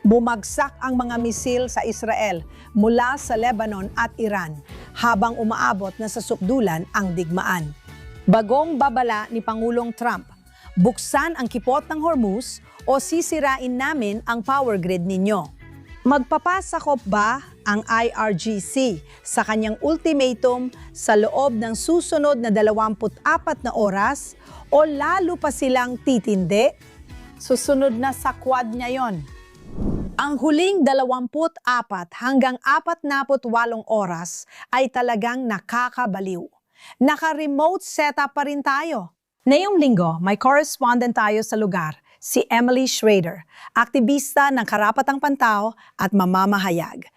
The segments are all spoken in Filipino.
Bumagsak ang mga misil sa Israel mula sa Lebanon at Iran habang umaabot na sa sukdulan ang digmaan. Bagong babala ni Pangulong Trump, buksan ang kipot ng Hormuz o sisirain namin ang power grid ninyo. Magpapasakop ba ang IRGC sa kanyang ultimatum sa loob ng susunod na 24 na oras o lalo pa silang titindi? Susunod na sa Quad niya yon. Ang huling 24 hanggang 48 oras ay talagang nakakabaliw. Naka-remote setup pa rin tayo. Ngayong linggo, may correspondent tayo sa lugar, si Emily Schrader, aktivista ng karapatang pantao at mamamahayag.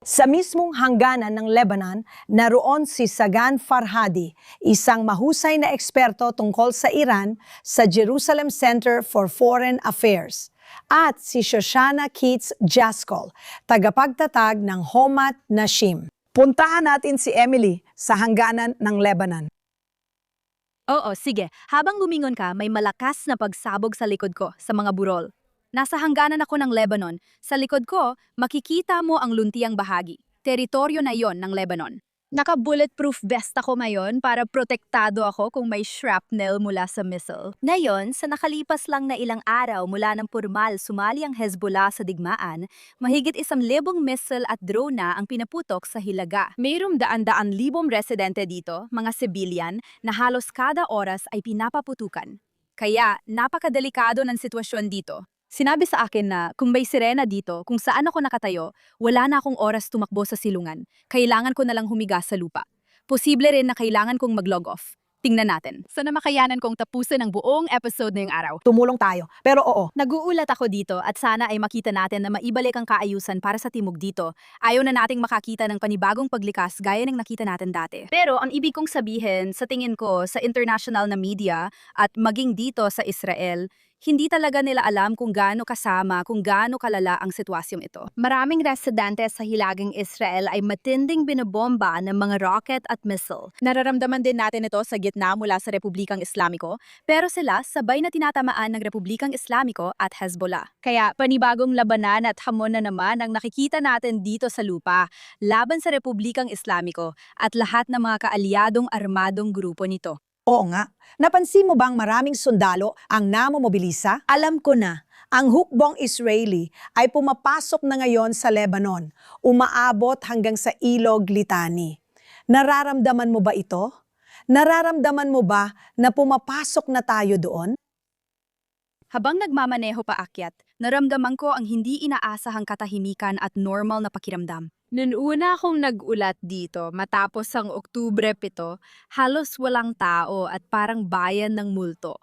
Sa mismong hangganan ng Lebanon, naroon si Sagan Farhadi, isang mahusay na eksperto tungkol sa Iran sa Jerusalem Center for Foreign Affairs. At si Shoshana Keats Jaskol, tagapagtatag ng Homat Nashim. Puntahan natin si Emily sa hangganan ng Lebanon. Oo, sige. Habang lumingon ka, may malakas na pagsabog sa likod ko, sa mga burol. Nasa hangganan ako ng Lebanon. Sa likod ko, makikita mo ang luntiang bahagi. Teritoryo na yon ng Lebanon. Naka-bulletproof vest ako ngayon para protektado ako kung may shrapnel mula sa missile. Ngayon, sa nakalipas lang na ilang araw mula ng pormal sumali ang Hezbollah sa digmaan, mahigit 1,000 missile at drone na ang pinaputok sa Hilaga. Mayroong daan-daan libong residente dito, mga civilian, na halos kada oras ay pinapaputukan. Kaya, napakadelikado ng sitwasyon dito. Sinabi sa akin na kung may sirena dito, kung saan ako nakatayo, wala na akong oras tumakbo sa silungan. Kailangan ko na lang humiga sa lupa. Posible rin na kailangan kong mag-log off. Tingnan natin. Sana makayanan kong tapusin ang buong episode ngayong araw. Tumulong tayo, pero oo. Naguulat ako dito at sana ay makita natin na maibalik ang kaayusan para sa timog dito. Ayaw na nating makakita ng panibagong paglikas gaya ng nakita natin dati. Pero ang ibig kong sabihin, sa tingin ko, sa international na media at maging dito sa Israel, hindi talaga nila alam kung gaano kasama, kung gaano kalala ang sitwasyong ito. Maraming residente sa hilagang Israel ay matinding binobomba ng mga rocket at missile. Nararamdaman din natin ito sa gitna mula sa Republikang Islamiko, pero sila sabay na tinatamaan ng Republikang Islamiko at Hezbollah. Kaya panibagong labanan at hamon na naman ang nakikita natin dito sa lupa, laban sa Republikang Islamiko at lahat ng mga kaalyadong armadong grupo nito. Oo nga. Napansin mo bang maraming sundalo ang namomobilisa? Alam ko na, ang hukbong Israeli ay pumapasok na ngayon sa Lebanon, umaabot hanggang sa Ilog Litani. Nararamdaman mo ba ito? Nararamdaman mo ba na pumapasok na tayo doon? Habang nagmamaneho paakyat, naramdaman ko ang hindi inaasahang katahimikan at normal na pakiramdam. Noon una akong nag-ulat dito matapos ang Oktubre 7, halos walang tao at parang bayan ng multo.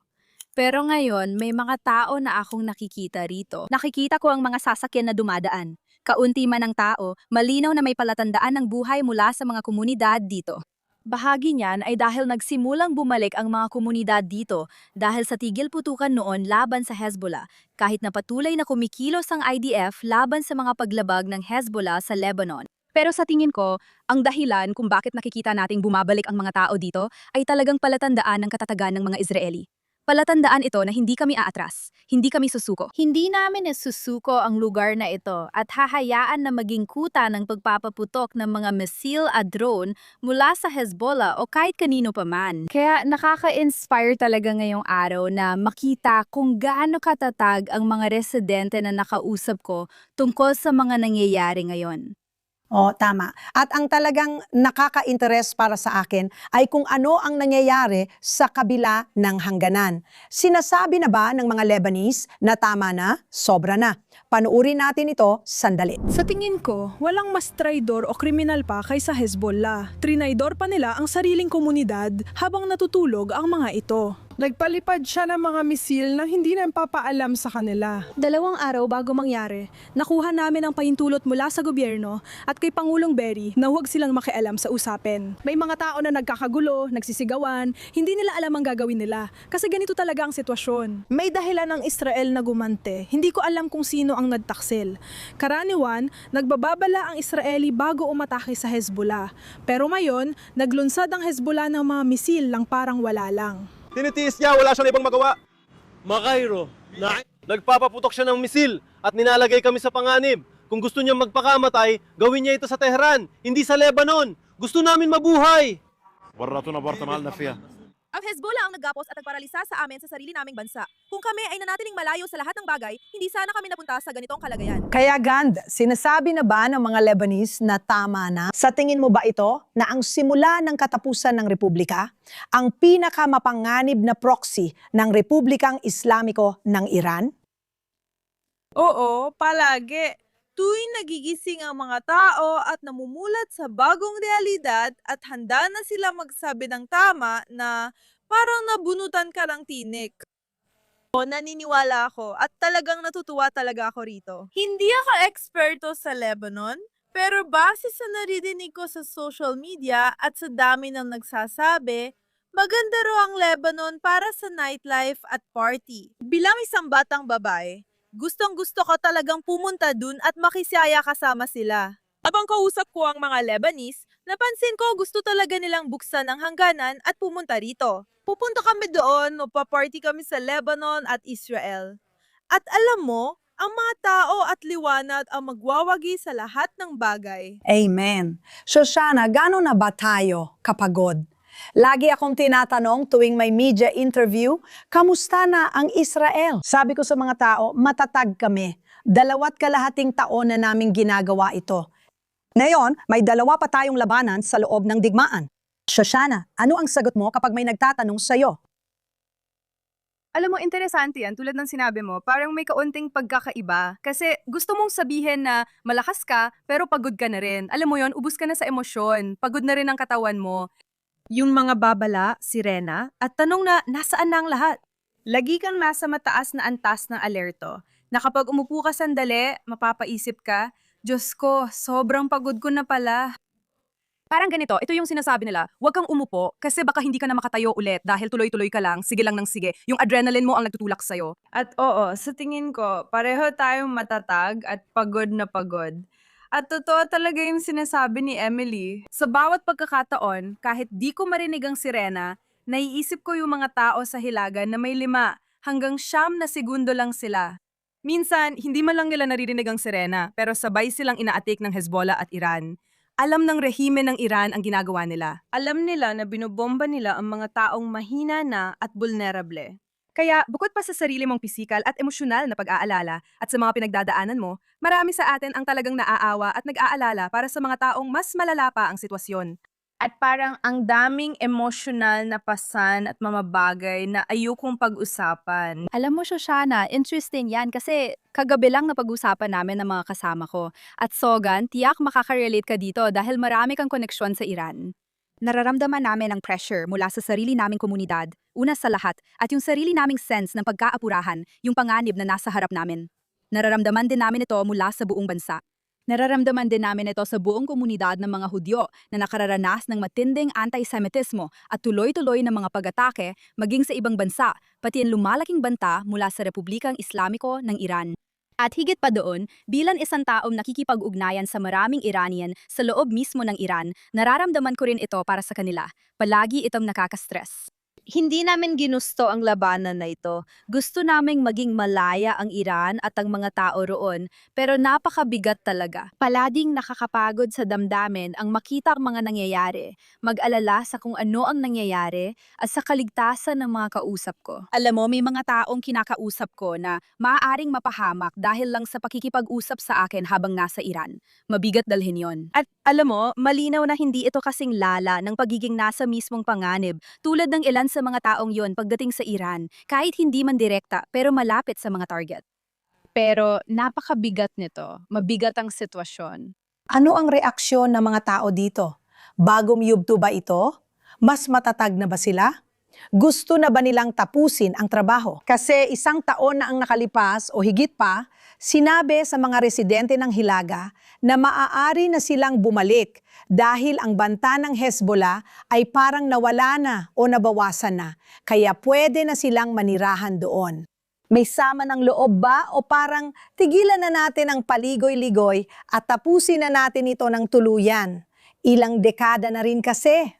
Pero ngayon, may mga tao na akong nakikita rito. Nakikita ko ang mga sasakyan na dumadaan. Kaunti man ang tao, malinaw na may palatandaan ng buhay mula sa mga komunidad dito. Bahagi niyan ay dahil nagsimulang bumalik ang mga komunidad dito dahil sa tigil putukan noon laban sa Hezbollah, kahit na patuloy na kumikilos ang IDF laban sa mga paglabag ng Hezbollah sa Lebanon. Pero sa tingin ko, ang dahilan kung bakit nakikita nating bumabalik ang mga tao dito ay talagang palatandaan ng katatagan ng mga Israeli. Palatandaan ito na hindi kami aatras, hindi kami susuko. Hindi namin susuko ang lugar na ito at hahayaan na maging kuta ng pagpapaputok ng mga missile at drone mula sa Hezbollah o kahit kanino pa man. Kaya nakaka-inspire talaga ngayong araw na makita kung gaano katatag ang mga residente na nakausap ko tungkol sa mga nangyayari ngayon. Oo, tama. At ang talagang nakaka-interes para sa akin ay kung ano ang nangyayari sa kabila ng hangganan. Sinasabi na ba ng mga Lebanese na tama na, sobra na? Panuurin natin ito sandali. Sa tingin ko, walang mas traidor o kriminal pa kaysa Hezbollah. Trinaidor pa nila ang sariling komunidad habang natutulog ang mga ito. Nagpalipad siya ng mga misil na hindi na papaalam sa kanila. 2 araw bago mangyari, nakuha namin ang pahintulot mula sa gobyerno at kay Pangulong Berry na huwag silang makialam sa usapin. May mga tao na nagkakagulo, nagsisigawan, hindi nila alam ang gagawin nila kasi ganito talaga ang sitwasyon. May dahilan ng Israel na gumante, hindi ko alam kung sino ang nagtaksil. Karaniwan, nagbababala ang Israeli bago umatake sa Hezbollah. Pero ngayon, naglunsad ang Hezbollah ng mga misil lang parang wala lang. Tinitiis niya, wala siyang ibang magawa. Makairo, Nagpapaputok siya ng misil at nilalagay kami sa panganib. Kung gusto niya magpakamatay, gawin niya ito sa Tehran, hindi sa Lebanon. Gusto namin mabuhay. ورطونا بورطة ما لنا فيها. Ang Hezbollah ang naggapos at nagparalisa sa amin sa sarili naming bansa. Kung kami ay nanatiling malayo sa lahat ng bagay, hindi sana kami napunta sa ganitong kalagayan. Kaya Gand, sinasabi na ba ng mga Lebanese na tama na? Sa tingin mo ba ito na ang simula ng katapusan ng Republika, ang pinakamapanganib na proxy ng Republikang Islamiko ng Iran? Oo, palagi. Tuwing nagigising ang mga tao at namumulat sa bagong realidad at handa na sila magsabi ng tama na parang nabunutan ka ng tinik. O, naniniwala ako at talagang natutuwa talaga ako rito. Hindi ako eksperto sa Lebanon, pero base sa naririnig ko sa social media at sa dami ng nagsasabi, maganda raw ang Lebanon para sa nightlife at party. Bilang isang batang babae, gustong-gusto ko talagang pumunta dun at makisaya kasama sila. Habang kausap ko ang mga Lebanese, napansin ko gusto talaga nilang buksan ang hangganan at pumunta rito. Pupunta kami doon, magpa-party kami sa Lebanon at Israel. At alam mo, ang mga tao at liwanag ang magwawagi sa lahat ng bagay. Amen. Shoshana, gano'n na ba tayo kapagod? Lagi akong tinatanong tuwing may media interview, kamusta na ang Israel? Sabi ko sa mga tao, matatag kami. 2.5 taon na naming ginagawa ito. Ngayon, may 2 pa tayong labanan sa loob ng digmaan. Shoshana, ano ang sagot mo kapag may nagtatanong sa'yo? Alam mo, interesante yan. Tulad ng sinabi mo, parang may kaunting pagkakaiba. Kasi gusto mong sabihin na malakas ka, pero pagod ka na rin. Alam mo yon, ubus ka na sa emosyon. Pagod na rin ang katawan mo. Yung mga babala, sirena, at tanong na nasaan na ang lahat. Lagi kang nasa mataas na antas ng alerto. Na kapag umupo ka sandali, mapapaisip ka, Diyos ko, sobrang pagod ko na pala. Parang ganito, ito yung sinasabi nila, huwag kang umupo kasi baka hindi ka na makatayo ulit dahil tuloy-tuloy ka lang, sige lang ng sige. Yung adrenaline mo ang nagtutulak sa'yo. At oo, sa tingin ko, pareho tayong matatag at pagod na pagod. At totoo talaga yung sinasabi ni Emily. Sa bawat pagkakataon, kahit di ko marinig ang sirena, naiisip ko yung mga tao sa hilagan na may 5 hanggang 9 na segundo lang sila. Minsan, hindi man lang nila naririnig ang sirena, pero sabay silang inaatik ng Hezbollah at Iran. Alam ng rehime ng Iran ang ginagawa nila. Alam nila na binobomba nila ang mga taong mahina na at vulnerable. Kaya bukod pa sa sarili mong pisikal at emosyonal na pag-aalala at sa mga pinagdadaanan mo, marami sa atin ang talagang naaawa at nag-aalala para sa mga taong mas malala pa ang sitwasyon. At parang ang daming emosyonal na pasan at mamabagay na ayokong pag-usapan. Alam mo, Shoshana, interesting yan kasi kagabi lang napag-usapan namin ng mga kasama ko. At Sogan, tiyak makaka-relate ka dito dahil marami kang koneksyon sa Iran. Nararamdaman namin ang pressure mula sa sarili naming komunidad, una sa lahat, at yung sarili naming sense ng pagkaapurahan, yung panganib na nasa harap namin. Nararamdaman din namin ito mula sa buong bansa. Nararamdaman din namin ito sa buong komunidad ng mga Hudyo na nakararanas ng matinding anti-Semitismo at tuloy-tuloy na mga pag-atake maging sa ibang bansa, pati ang lumalaking banta mula sa Republikang Islamiko ng Iran. At higit pa doon, bilang isang taong nakikipag-ugnayan sa maraming Iranian sa loob mismo ng Iran, nararamdaman ko rin ito para sa kanila. Palagi itong nakaka-stress. Hindi namin ginusto ang labanan na ito. Gusto naming maging malaya ang Iran at ang mga tao roon, pero napakabigat talaga. Palading nakakapagod sa damdamin ang makita ang mga nangyayari, mag-alala sa kung ano ang nangyayari at sa kaligtasan ng mga kausap ko. Alam mo, may mga taong kinakausap ko na maaaring mapahamak dahil lang sa pakikipag-usap sa akin habang nasa Iran. Mabigat dalhin yon. At alam mo, malinaw na hindi ito kasing lala ng pagiging nasa mismong panganib, tulad ng ilan sa mga taong yon pagdating sa Iran, kahit hindi man direkta pero malapit sa mga target. Pero napakabigat nito. Mabigat ang sitwasyon. Ano ang reaksyon ng mga tao dito? Bagong yugto ba ito? Mas matatag na ba sila? Gusto na ba nilang tapusin ang trabaho? Kasi 1 taon na ang nakalipas o higit pa, sinabi sa mga residente ng Hilaga na maaari na silang bumalik dahil ang banta ng Hezbollah ay parang nawala na o nabawasan na, kaya pwede na silang manirahan doon. May sama ng loob ba o parang tigilan na natin ang paligoy-ligoy at tapusin na natin ito ng tuluyan? Ilang dekada na rin kasi.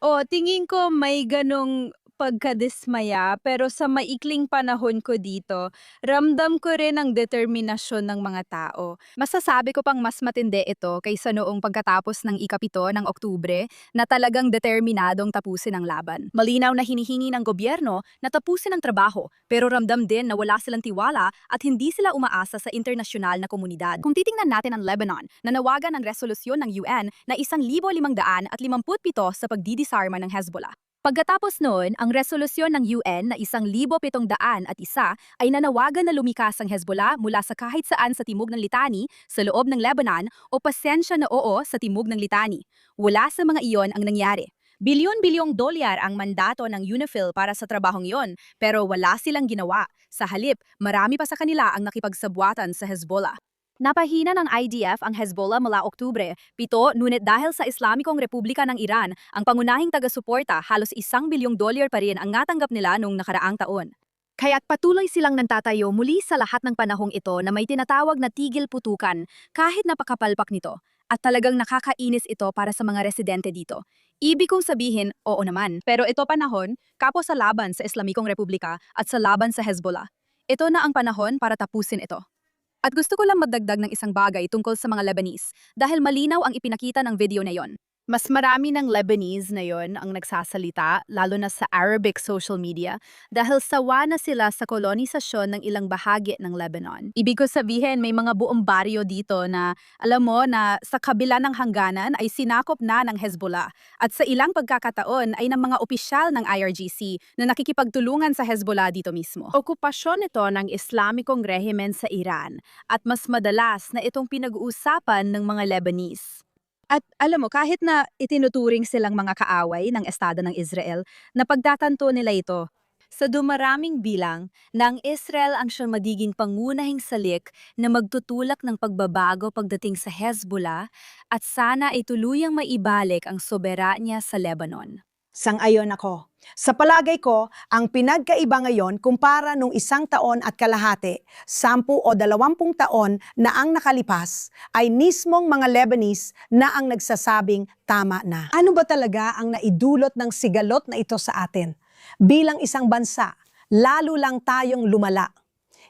O, tingin ko may ganong pagkadismaya pero sa maikling panahon ko dito, ramdam ko rin ang determinasyon ng mga tao. Masasabi ko pang mas matindi ito kaysa noong pagkatapos ng ikapito ng Oktubre na talagang determinadong tapusin ang laban. Malinaw na hinihingi ng gobyerno na tapusin ang trabaho pero ramdam din na wala silang tiwala at hindi sila umaasa sa internasyonal na komunidad. Kung titingnan natin ang Lebanon, nanawagan ang resolusyon ng UN na 1,557 sa pagdidisarma ng Hezbollah. Pagkatapos noon, ang resolusyon ng UN na 1,701 ay nanawagan na lumikas ang Hezbollah mula sa kahit saan sa timog ng litani, sa loob ng Lebanon o pasensya na oo sa timog ng litani. Wala sa mga iyon ang nangyari. Bilyon-bilyong dolyar ang mandato ng UNIFIL para sa trabahong iyon, pero wala silang ginawa. Sa halip, marami pa sa kanila ang nakipagsabwatan sa Hezbollah. Napahina ng IDF ang Hezbollah mula Oktubre 7, ngunit dahil sa Islamikong Republika ng Iran, ang pangunahing taga-suporta halos $1 bilyon pa rin ang natanggap nila noong nakaraang taon. Kaya't patuloy silang nagtatayo muli sa lahat ng panahong ito na may tinatawag na tigil putukan kahit napakapalpak nito. At talagang nakakainis ito para sa mga residente dito. Ibig kong sabihin, oo naman. Pero ito panahon, kapos sa laban sa Islamikong Republika at sa laban sa Hezbollah. Ito na ang panahon para tapusin ito. At gusto ko lang magdagdag ng isang bagay tungkol sa mga Lebanese dahil malinaw ang ipinakita ng video na yon. Mas marami ng Lebanese na yon ang nagsasalita, lalo na sa Arabic social media, dahil sawa na sila sa kolonisasyon ng ilang bahagi ng Lebanon. Ibig ko sabihin, may mga buong baryo dito na, alam mo, na sa kabila ng hangganan ay sinakop na ng Hezbollah. At sa ilang pagkakataon ay ng mga opisyal ng IRGC na nakikipagtulungan sa Hezbollah dito mismo. Okupasyon ito ng Islamikong rehimen sa Iran at mas madalas na itong pinag-uusapan ng mga Lebanese. At alam mo, kahit na itinuturing silang mga kaaway ng Estado ng Israel, napagtatanto nila ito. Sa dumaraming bilang, na ang Israel ang siyang magiging pangunahing salik na magtutulak ng pagbabago pagdating sa Hezbollah at sana ay tuluyang maibalik ang soberanya sa Lebanon. Sang-ayon ako. Sa palagay ko, ang pinagkaiba ngayon kumpara nung 1 taon at kalahati, 10 o 20 taon na ang nakalipas, ay mismong mga Lebanese na ang nagsasabing tama na. Ano ba talaga ang naidulot ng sigalot na ito sa atin? Bilang isang bansa, lalo lang tayong lumala.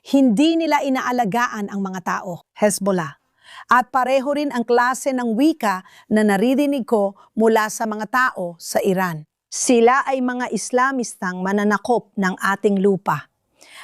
Hindi nila inaalagaan ang mga tao, Hezbollah. At pareho rin ang klase ng wika na naririnig ko mula sa mga tao sa Iran. Sila ay mga Islamistang mananakop ng ating lupa.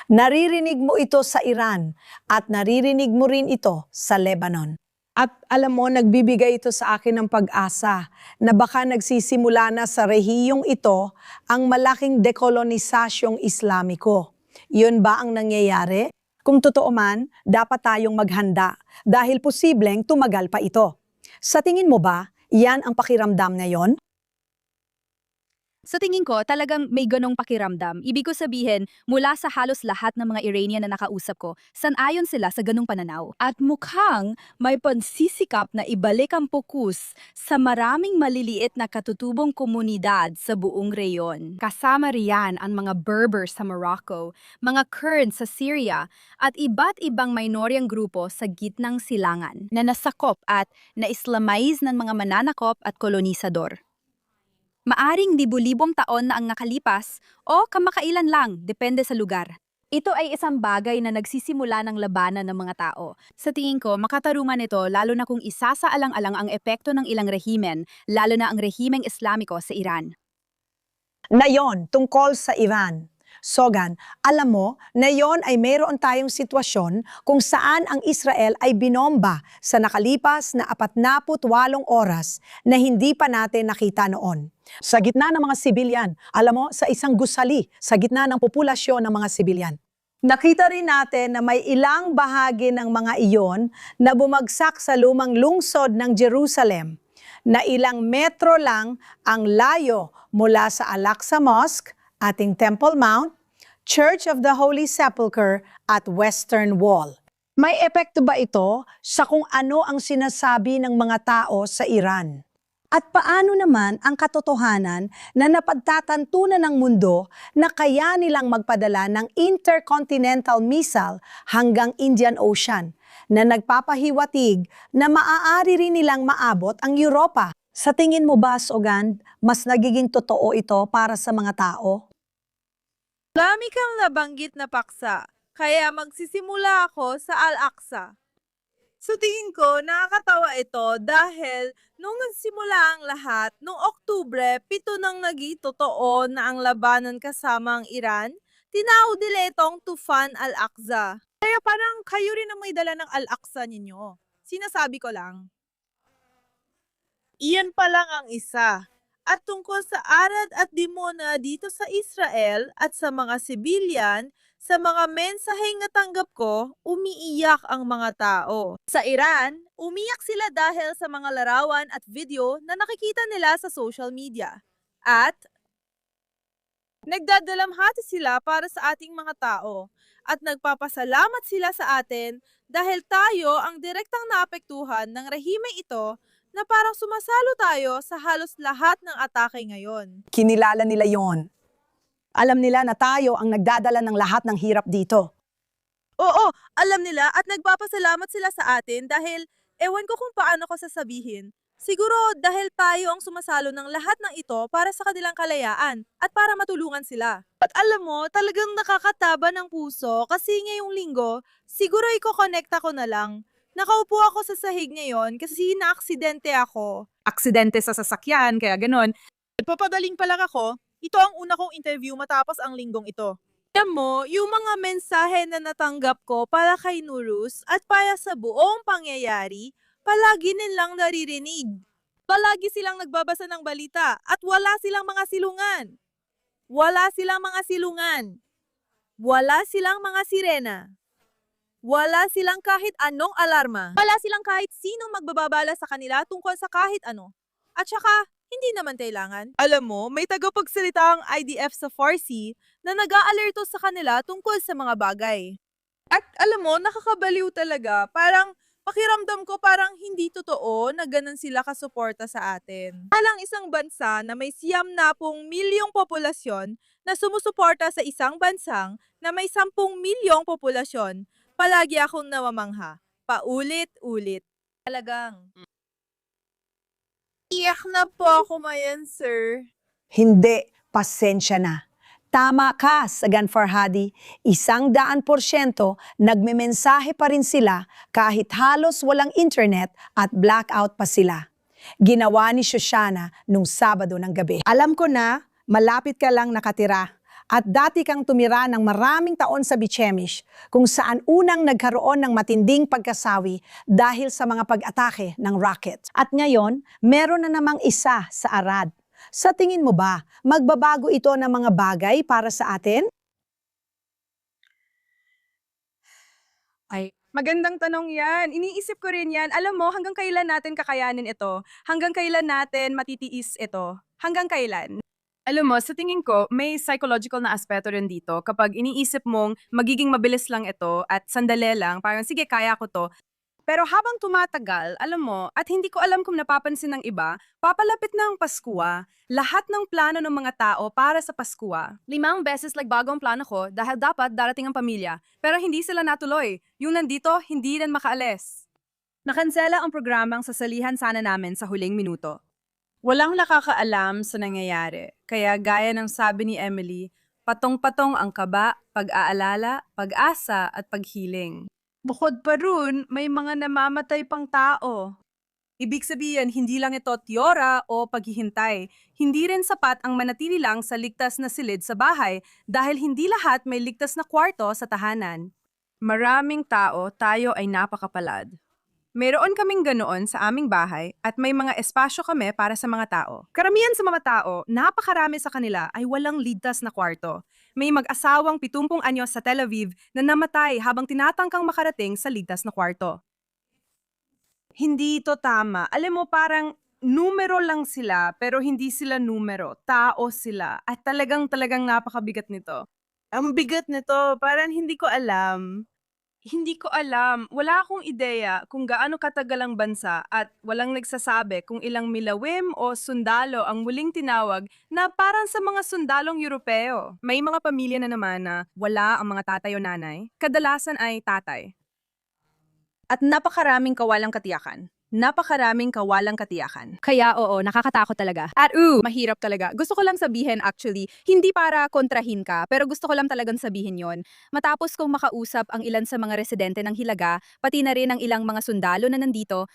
Naririnig mo ito sa Iran at naririnig mo rin ito sa Lebanon. At alam mo, nagbibigay ito sa akin ng pag-asa na baka nagsisimula na sa rehiyong ito ang malaking dekolonisasyong Islamiko. Yun ba ang nangyayari? Kung totoo man, dapat tayong maghanda dahil posibleng tumagal pa ito. Sa tingin mo ba, yan ang pakiramdam ngayon? Sa tingin ko, talagang may ganong pakiramdam. Ibig ko sabihin, mula sa halos lahat ng mga Iranian na nakausap ko, sanayon sila sa ganong pananaw. At mukhang may pansisikap na ibalik ang pokus sa maraming maliliit na katutubong komunidad sa buong reyon. Kasama riyan ang mga Berber sa Morocco, mga Kurd sa Syria, at iba't ibang minoryang grupo sa gitnang silangan na nasakop at na-Islamize ng mga mananakop at kolonisador. Maaring libu-libong taon na ang nakalipas o kamakailan lang, depende sa lugar. Ito ay isang bagay na nagsisimula ng labanan ng mga tao. Sa tingin ko, makatarungan ito lalo na kung isasaalang-alang ang epekto ng ilang rehimen, lalo na ang rehimeng Islamiko sa Iran. Na yon, tungkol sa Iran. Sogan, alam mo na yon ay mayroon tayong sitwasyon kung saan ang Israel ay binomba sa nakalipas na 48 oras na hindi pa natin nakita noon. Sa gitna ng mga sibilyan, alam mo, sa isang gusali, sa gitna ng populasyon ng mga sibilyan. Nakita rin natin na may ilang bahagi ng mga iyon na bumagsak sa lumang lungsod ng Jerusalem, na ilang metro lang ang layo mula sa Al-Aqsa Mosque, ating Temple Mount, Church of the Holy Sepulchre at Western Wall. May epekto ba ito sa kung ano ang sinasabi ng mga tao sa Iran? At paano naman ang katotohanan na napagtatantunan ng mundo na kaya nilang magpadala ng intercontinental missile hanggang Indian Ocean na nagpapahiwatig na maaari rin nilang maabot ang Europa? Sa tingin mo ba, Sogan, mas nagiging totoo ito para sa mga tao? Dami kang nabanggit na paksa, kaya magsisimula ako sa Al-Aqsa. So tingin ko, nakakatawa ito dahil nung nagsimula ang lahat, noong Oktubre, 7 nang naging totoo na ang labanan kasama ang Iran, tinawag nila itong Tufan Al-Aqsa. Kaya parang kayo rin ang may dala ng Al-Aqsa ninyo. Sinasabi ko lang. Iyan pa lang ang isa. At tungkol sa arad at dimona dito sa Israel at sa mga sibilyan, sa mga mensaheng natanggap ko, umiiyak ang mga tao. Sa Iran, umiyak sila dahil sa mga larawan at video na nakikita nila sa social media. At nagdadalamhati sila para sa ating mga tao. At nagpapasalamat sila sa atin dahil tayo ang direktang naapektuhan ng rehime ito na parang sumasalo tayo sa halos lahat ng atake ngayon. Kinilala nila yon. Alam nila na tayo ang nagdadala ng lahat ng hirap dito. Oo, alam nila at nagpapasalamat sila sa atin dahil ewan ko kung paano ko sasabihin. Siguro dahil tayo ang sumasalo ng lahat ng ito para sa kanilang kalayaan at para matulungan sila. At alam mo, talagang nakakataba ng puso kasi ngayong linggo, siguro iko-connecta ko na lang. Nakaupo ako sa sahig ngayon kasi na-aksidente ako. Aksidente sa sasakyan, kaya ganon. Nagpapadaling pa lang ako. Ito ang una kong interview matapos ang linggong ito. Alam mo, yung mga mensahe na natanggap ko para kay Nuruz at para sa buong pangyayari, palagi nilang naririnig. Palagi silang nagbabasa ng balita at wala silang mga silungan. Wala silang mga silungan. Wala silang mga sirena. Wala silang kahit anong alarma. Wala silang kahit sinong magbababala sa kanila tungkol sa kahit ano. At saka, hindi naman kailangan. Alam mo, may tagapagsalita ang IDF sa Farsi na nag-aalerto sa kanila tungkol sa mga bagay. At alam mo, nakakabaliw talaga. Parang pakiramdam ko parang hindi totoo na ganun sila kasuporta sa atin. Alang isang bansa na may 90 milyong populasyon na sumusuporta sa isang bansang na may 10 milyong populasyon, palagi akong nawamangha. Paulit-ulit. Talagang. Iyak na po ako mayan, sir. Hindi, pasensya na. Tama ka, Sagan Farhadi. 100% nagmemensahe pa rin sila kahit halos walang internet at blackout pa sila. Ginawa ni Shoshana nung Sabado ng gabi. Alam ko na, malapit ka lang nakatira. At dati kang tumira ng maraming taon sa Bichemish, kung saan unang nagkaroon ng matinding pagkasawi dahil sa mga pag-atake ng rocket. At ngayon, meron na namang isa sa Arad. Sa tingin mo ba, magbabago ito ng mga bagay para sa atin? Ay, magandang tanong yan. Iniisip ko rin yan. Alam mo, hanggang kailan natin kakayanin ito? Hanggang kailan natin matitiis ito? Hanggang kailan? Alam mo, sa tingin ko, may psychological na aspeto rin dito. Kapag iniisip mong magiging mabilis lang ito at sandali lang, parang sige, kaya ko to. Pero habang tumatagal, alam mo, at hindi ko alam kung napapansin ng iba, papalapit na ang Paskua. Lahat ng plano ng mga tao para sa Paskua. 5 beses nagbago ang plano ko dahil dapat darating ang pamilya. Pero hindi sila natuloy. Yung nandito, hindi rin makaalis. Nakansela ang programang sasalihan sana namin sa huling minuto. Walang nakakaalam sa nangyayari. Kaya gaya ng sabi ni Emily, patong-patong ang kaba, pag-aalala, pag-asa at paghiling. Bukod pa ron, may mga namamatay pang tao. Ibig sabihin, hindi lang ito tiyora o paghihintay. Hindi rin sapat ang manatili lang sa ligtas na silid sa bahay dahil hindi lahat may ligtas na kwarto sa tahanan. Maraming tao, tayo ay napakapalad. Mayroon kaming ganoon sa aming bahay at may mga espasyo kami para sa mga tao. Karamihan sa mga tao, napakarami sa kanila ay walang ligtas na kwarto. May mag-asawang 70 anyos sa Tel Aviv na namatay habang tinatangkang makarating sa ligtas na kwarto. Hindi ito tama. Alam mo, parang numero lang sila pero hindi sila numero. Tao sila. At talagang napakabigat nito. Ang bigat nito, parang hindi ko alam. Hindi ko alam. Wala akong ideya kung gaano katagal ang bansa at walang nagsasabi kung ilang milawim o sundalo ang muling tinawag na parang sa mga sundalong Europeo. May mga pamilya na naman na wala ang mga tatay o nanay. Kadalasan ay tatay. At napakaraming kawalang katiyakan. Napakaraming kawalang katiyakan. Kaya oo, nakakatakot talaga. At mahirap talaga. Gusto ko lang sabihin actually, hindi para kontrahin ka, pero gusto ko lang talagang sabihin yon. Matapos kong makausap ang ilan sa mga residente ng Hilaga, pati na rin ang ilang mga sundalo na nandito,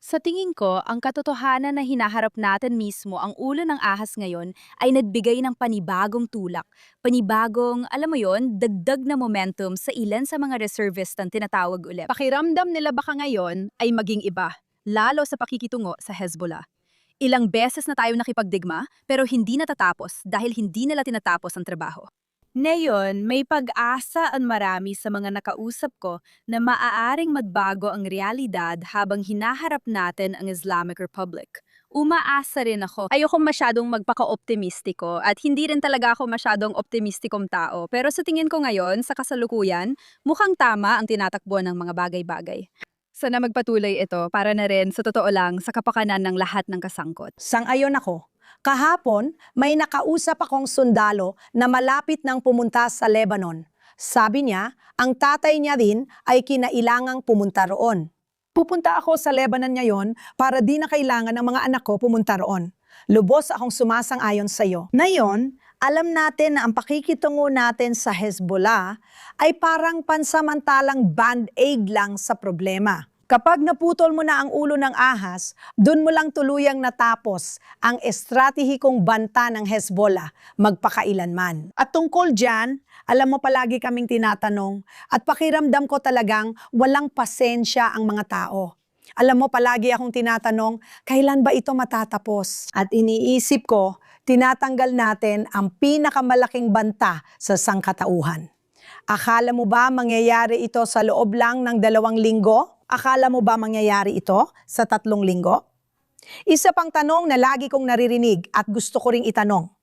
sa tingin ko, ang katotohanan na hinaharap natin mismo ang ulo ng ahas ngayon ay nagbigay ng panibagong tulak. Panibagong, alam mo yon, dagdag na momentum sa ilan sa mga reservist ang tinatawag ulit. Pakiramdam nila baka ngayon ay maging iba, lalo sa pakikitungo sa Hezbollah. Ilang beses na tayo nakipagdigma pero hindi natatapos dahil hindi nila tinatapos ang trabaho. Ngayon, may pag-asa ang marami sa mga nakausap ko na maaaring magbago ang realidad habang hinaharap natin ang Islamic Republic. Umaasa rin ako. Ayokong masyadong magpaka-optimistiko at hindi rin talaga ako masyadong optimistikong tao. Pero sa tingin ko ngayon, sa kasalukuyan, mukhang tama ang tinatakbo ng mga bagay-bagay. Sana magpatuloy ito para na rin, sa totoo lang, sa kapakanan ng lahat ng kasangkot. Sang-ayon ako. Kahapon, may nakausap akong sundalo na malapit nang pumunta sa Lebanon. Sabi niya, ang tatay niya din ay kinailangang pumunta roon. Pupunta ako sa Lebanon ngayon para di na kailangan ng mga anak ko pumunta roon. Lubos akong sumasang-ayon sa iyo. Ngayon, alam natin na ang pakikitungo natin sa Hezbollah ay parang pansamantalang band-aid lang sa problema. Kapag naputol mo na ang ulo ng ahas, dun mo lang tuluyang natapos ang estratehikong banta ng Hezbollah magpakailanman. At tungkol dyan, alam mo palagi kaming tinatanong at pakiramdam ko talagang walang pasensya ang mga tao. Alam mo palagi akong tinatanong, kailan ba ito matatapos? At iniisip ko, tinatanggal natin ang pinakamalaking banta sa sangkatauhan. Akala mo ba mangyayari ito sa loob lang ng 2 linggo? Akala mo ba mangyayari ito sa 3 linggo? Isa pang tanong na lagi kong naririnig at gusto ko ring itanong.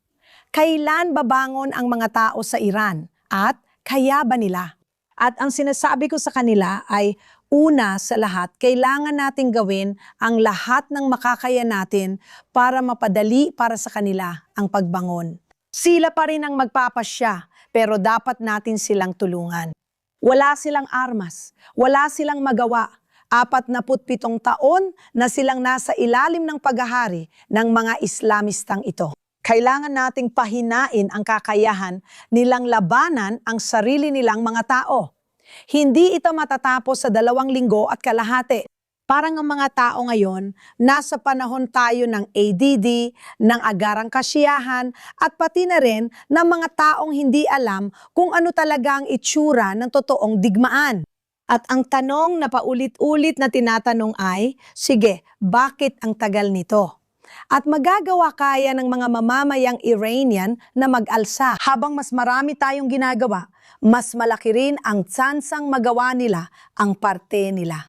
Kailan babangon ang mga tao sa Iran at kaya ba nila? At ang sinasabi ko sa kanila ay una sa lahat, kailangan nating gawin ang lahat ng makakaya natin para mapadali para sa kanila ang pagbangon. Sila pa rin ang magpapasya, pero dapat natin silang tulungan. Wala silang armas, wala silang magawa. 47 taon na silang nasa ilalim ng paghahari ng mga Islamistang ito. Kailangan nating pahinain ang kakayahan nilang labanan ang sarili nilang mga tao. Hindi ito matatapos sa 2 linggo at kalahati. Parang ang mga tao ngayon, nasa panahon tayo ng ADD, ng agarang kasiyahan, at pati na rin ng mga taong hindi alam kung ano talaga ang itsura ng totoong digmaan. At ang tanong na paulit-ulit na tinatanong ay, sige, bakit ang tagal nito? At magagawa kaya ng mga mamamayang Iranian na mag-alsa. Habang mas marami tayong ginagawa, mas malaki rin ang tsansang magawa nila ang parte nila.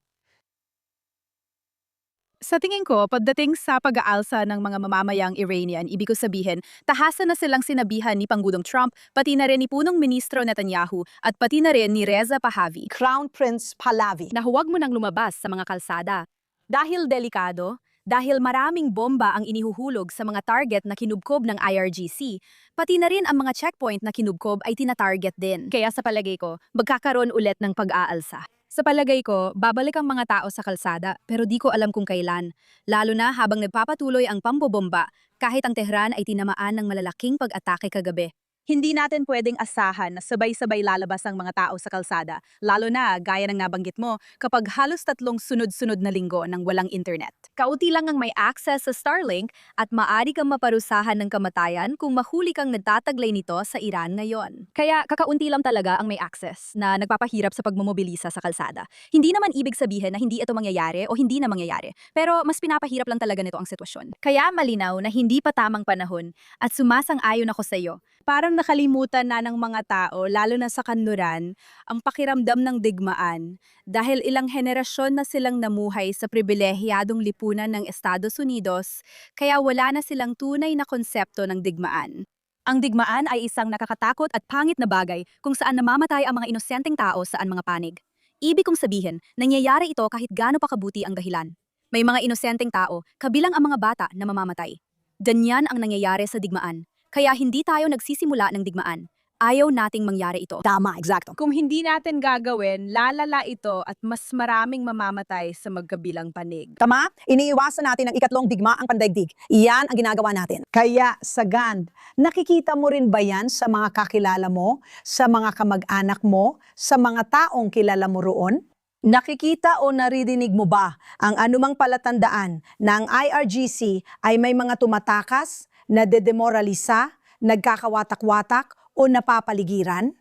Sa tingin ko, pagdating sa pag-aalsa ng mga mamamayang Iranian, ibig ko sabihin, tahasan na silang sinabihan ni Pangulong Trump, pati na rin ni Punong Ministro Netanyahu, at pati na rin ni Reza Pahlavi, Crown Prince Pahlavi. na huwag mo nang lumabas sa mga kalsada. Dahil delikado, dahil maraming bomba ang inihuhulog sa mga target na kinubkob ng IRGC, pati na rin ang mga checkpoint na kinubkob ay tina-target din. Kaya sa palagay ko, magkakaroon ulit ng pag-aalsa. Sa palagay ko, babalik ang mga tao sa kalsada pero di ko alam kung kailan. Lalo na habang nagpapatuloy ang pambobomba kahit ang Tehran ay tinamaan ng malalaking pag-atake kagabi. Hindi natin pwedeng asahan na sabay-sabay lalabas ang mga tao sa kalsada, lalo na, gaya ng nabanggit mo, kapag halos 3 sunod-sunod na linggo ng walang internet. Kauti lang ang may access sa Starlink at maaari kang maparusahan ng kamatayan kung mahuli kang nagtataglay nito sa Iran ngayon. Kaya kakaunti lang talaga ang may access na nagpapahirap sa pagmomobilisa sa kalsada. Hindi naman ibig sabihin na hindi ito mangyayari o hindi na mangyayari, pero mas pinapahirap lang talaga nito ang sitwasyon. Kaya malinaw na hindi pa tamang panahon at sumasang-ayon ako sa iyo. Parang nakalimutan na ng mga tao, lalo na sa kanluran, ang pakiramdam ng digmaan dahil ilang henerasyon na silang namuhay sa pribilehiyadong lipunan ng Estados Unidos, kaya wala na silang tunay na konsepto ng digmaan. Ang digmaan ay isang nakakatakot at pangit na bagay kung saan namamatay ang mga inosenteng tao saan mga panig. Ibig kong sabihin, nangyayari ito kahit gaano pa kabuti ang dahilan. May mga inosenteng tao, kabilang ang mga bata na mamamatay. Ganyan ang nangyayari sa digmaan. Kaya hindi tayo nagsisimula ng digmaan. Ayaw nating mangyari ito. Tama, eksakto. Kung hindi natin gagawin, lalala ito at mas maraming mamamatay sa magkabilang panig. Tama? Iniiwasan natin ang ikatlong digmaang pandaigdig. Iyan ang ginagawa natin. Kaya, Sagand, nakikita mo rin ba yan sa mga kakilala mo, sa mga kamag-anak mo, sa mga taong kilala mo roon? Nakikita o naririnig mo ba ang anumang palatandaan na ang IRGC ay may mga tumatakas, nadedemoralisa, nagkakawatak-watak o napapaligiran?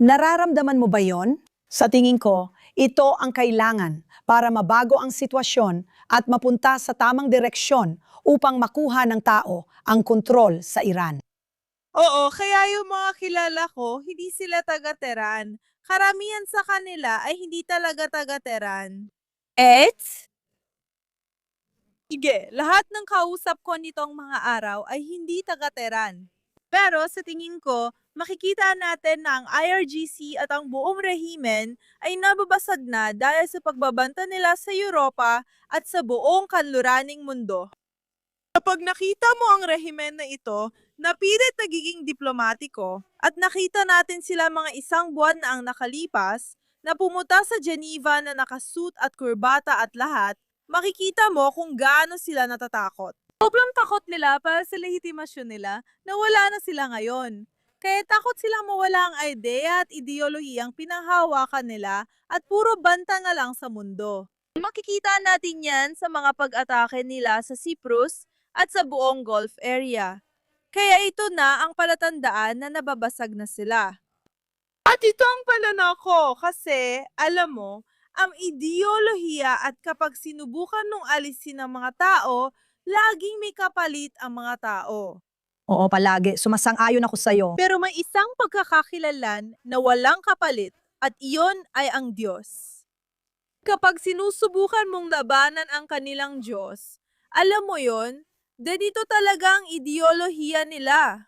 Nararamdaman mo ba yon? Sa tingin ko, ito ang kailangan para mabago ang sitwasyon at mapunta sa tamang direksyon upang makuha ng tao ang kontrol sa Iran. Oo, kaya yung mga kilala ko, hindi sila taga-Tehran. Karamihan sa kanila ay hindi talaga taga-Tehran. Sige, lahat ng kausap ko nitong mga araw ay hindi taga-Tehran. Pero sa tingin ko, makikita natin na ang IRGC at ang buong rehimen ay nababasag na dahil sa pagbabanta nila sa Europa at sa buong kanluraning mundo. Kapag nakita mo ang rehimen na ito, napilit nagiging diplomatiko at nakita natin sila mga isang buwan na ang nakalipas na pumunta sa Geneva na nakasuit at kurbata at lahat, makikita mo kung gaano sila natatakot. Sobrang takot nila para sa legitimasyon nila na wala na sila ngayon. Kaya takot silang mawala ang ideya at ideolohiyang pinanghawakan nila at puro banta na lang sa mundo. Makikita natin yan sa mga pag-atake nila sa Cyprus at sa buong Gulf area. Kaya ito na ang palatandaan na nababasag na sila. At ito ang pananako kasi, alam mo, ang ideolohiya at kapag sinubukan nung alisin ng mga tao, laging may kapalit ang mga tao. Oo, palagi. Sumasang-ayon ako sa'yo. Pero may isang pagkakakilanlan na walang kapalit at iyon ay ang Diyos. Kapag sinusubukan mong labanan ang kanilang Diyos, alam mo yon, ganito talaga ang ideolohiya nila.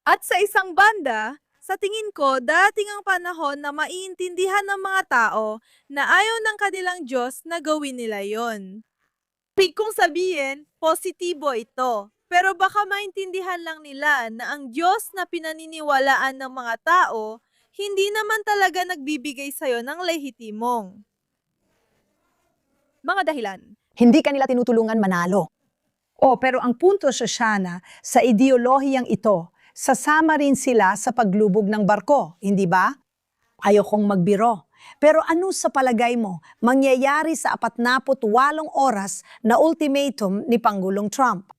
At sa isang banda, sa tingin ko, dating ang panahon na maiintindihan ng mga tao na ayaw ng kanilang Diyos na gawin nila yon. Ibig kong sabihin, positibo ito. Pero baka maintindihan lang nila na ang Diyos na pinaniniwalaan ng mga tao, hindi naman talaga nagbibigay sa'yo ng lehitimong mga dahilan. Hindi kanila tinutulungan manalo. Pero ang punto, Shoshana, sa ideolohiyang ito, sasama rin sila sa paglubog ng barko, hindi ba? Ayokong magbiro. Pero ano sa palagay mo mangyayari sa 48 oras na ultimatum ni Pangulong Trump?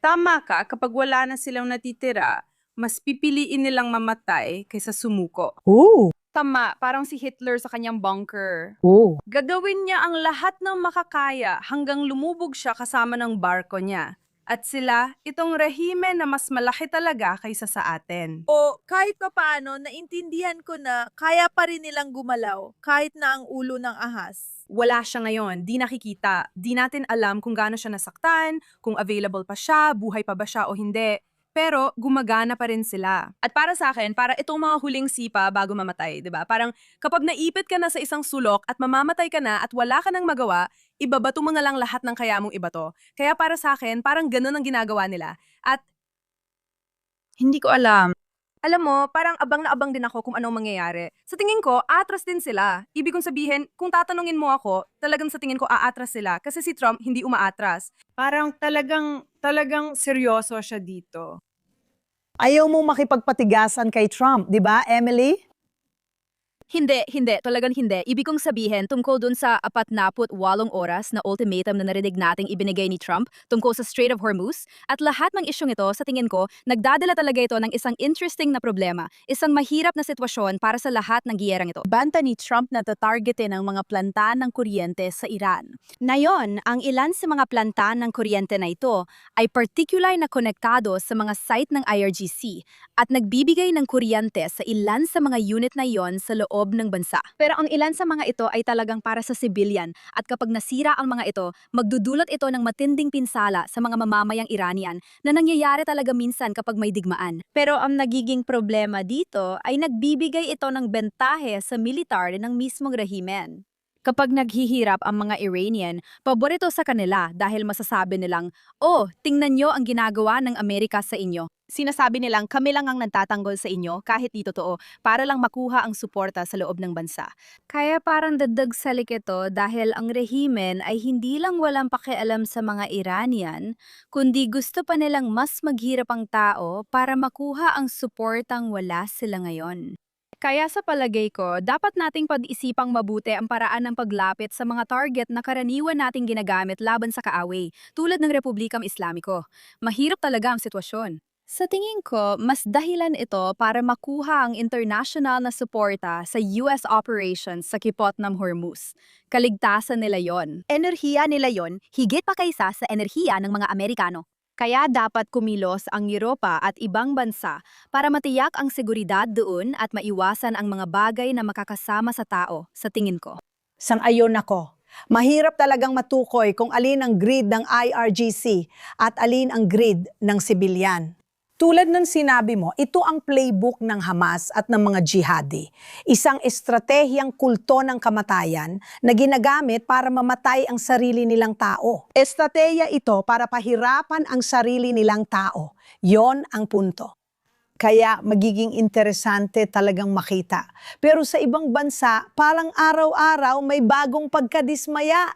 Tama ka, kapag wala na silang natitira, mas pipiliin nilang mamatay kaysa sumuko. Tama, parang si Hitler sa kanyang bunker. Gagawin niya ang lahat ng makakaya hanggang lumubog siya kasama ng barko niya. At sila, itong rehimen na mas malaki talaga kaysa sa atin. O kahit pa paano, naintindihan ko na kaya pa rin nilang gumalaw kahit na ang ulo ng ahas. Wala siya ngayon, di nakikita. Di natin alam kung gaano siya nasaktan, kung available pa siya, buhay pa ba siya o hindi. Pero gumagana pa rin sila. At para sa akin, para itong mga huling sipa bago mamatay, 'di ba? Parang kapag naipit ka na sa isang sulok at mamamatay ka na at wala ka nang magawa, ibabato mo na lang lahat ng kaya mong ibato. Kaya para sa akin, parang ganun ang ginagawa nila. At hindi ko alam. Alam mo, parang abang na abang din ako kung anong mangyayari. Sa tingin ko, atras din sila. Ibig kong sabihin, kung tatanungin mo ako, talagang sa tingin ko aatras sila. Kasi si Trump hindi umaatras. Parang talagang seryoso siya dito. Ayaw mo makipagpatigasan kay Trump, di ba, Emily? Hindi, talagang hindi. Ibig kong sabihin tungkol dun sa 48 oras na ultimatum na narinig nating ibinigay ni Trump tungkol sa Strait of Hormuz at lahat ng isyong ito, sa tingin ko, nagdadala talaga ito ng isang interesting na problema, isang mahirap na sitwasyon para sa lahat ng giyerang ito. Banta ni Trump na tatargetin ang mga planta ng kuryente sa Iran. Ngayon, ang ilan sa mga planta ng kuryente na ito ay particular na konektado sa mga site ng IRGC at nagbibigay ng kuryente sa ilan sa mga unit na iyon sa loob ng bansa. Pero ang ilan sa mga ito ay talagang para sa civilian at kapag nasira ang mga ito, magdudulot ito ng matinding pinsala sa mga mamamayang Iranian na nangyayari talaga minsan kapag may digmaan. Pero ang nagiging problema dito ay nagbibigay ito ng bentahe sa militar ng mismong rehimen. Kapag naghihirap ang mga Iranian, paborito sa kanila dahil masasabi nilang, "Oh, tingnan nyo ang ginagawa ng Amerika sa inyo." Sinasabi nilang kami lang ang nagtatanggol sa inyo kahit di totoo para lang makuha ang suporta sa loob ng bansa. Kaya parang dagdag salik ito dahil ang rehimen ay hindi lang walang pakialam sa mga Iranian, kundi gusto pa nilang mas maghirap ang tao para makuha ang suportang wala sila ngayon. Kaya sa palagay ko, dapat nating pag-isipang mabuti ang paraan ng paglapit sa mga target na karaniwan nating ginagamit laban sa kaaway, tulad ng Republikang Islamiko. Mahirap talaga ang sitwasyon. Sa tingin ko, mas dahilan ito para makuha ang international na suporta sa US operations sa Kipot ng Hormuz. Kaligtasan nila yon. Enerhiya nila yon, higit pa kaysa sa enerhiya ng mga Amerikano. Kaya dapat kumilos ang Europa at ibang bansa para matiyak ang seguridad doon at maiwasan ang mga bagay na makakasama sa tao, sa tingin ko. Sang-ayon ako. Mahirap talagang matukoy kung alin ang greed ng IRGC at alin ang greed ng sibilyan. Tulad ng sinabi mo, ito ang playbook ng Hamas at ng mga jihadi. Isang estratehiyang kulto ng kamatayan na ginagamit para mamatay ang sarili nilang tao. Estratehiya ito para pahirapan ang sarili nilang tao. Yon ang punto. Kaya magiging interesante talagang makita. Pero sa ibang bansa, parang araw-araw may bagong pagkadismaya.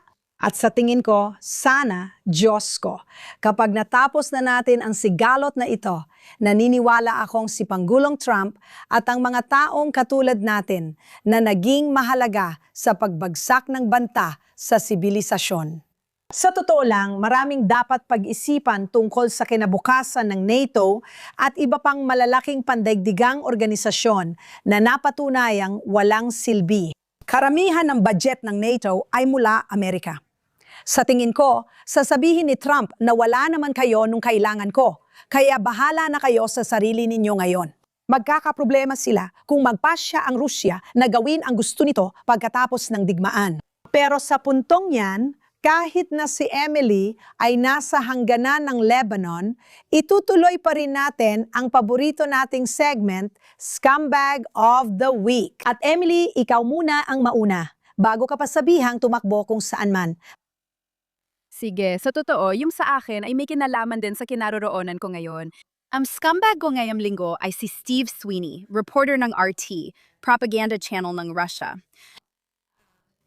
At sa tingin ko, sana, Diyos ko, kapag natapos na natin ang sigalot na ito, naniniwala akong si Pangulong Trump at ang mga taong katulad natin na naging mahalaga sa pagbagsak ng banta sa sibilisasyon. Sa totoo lang, maraming dapat pag-isipan tungkol sa kinabukasan ng NATO at iba pang malalaking pandaigdigang organisasyon na napatunayang walang silbi. Karamihan ng budget ng NATO ay mula Amerika. Sa tingin ko, sasabihin ni Trump na wala naman kayo nung kailangan ko, kaya bahala na kayo sa sarili ninyo ngayon. Magkakaproblema sila kung magpasya ang Rusya na gawin ang gusto nito pagkatapos ng digmaan. Pero sa puntong yan, kahit na si Emily ay nasa hangganan ng Lebanon, itutuloy pa rin natin ang paborito nating segment, Scumbag of the Week. At Emily, ikaw muna ang mauna, bago ka pa sabihang tumakbo kung saan man. Sige, sa totoo, yung sa akin ay may kinalaman din sa kinaroroonan ko ngayon. Ang scumbag ko ngayong linggo ay si Steve Sweeney, reporter ng RT, propaganda channel ng Russia.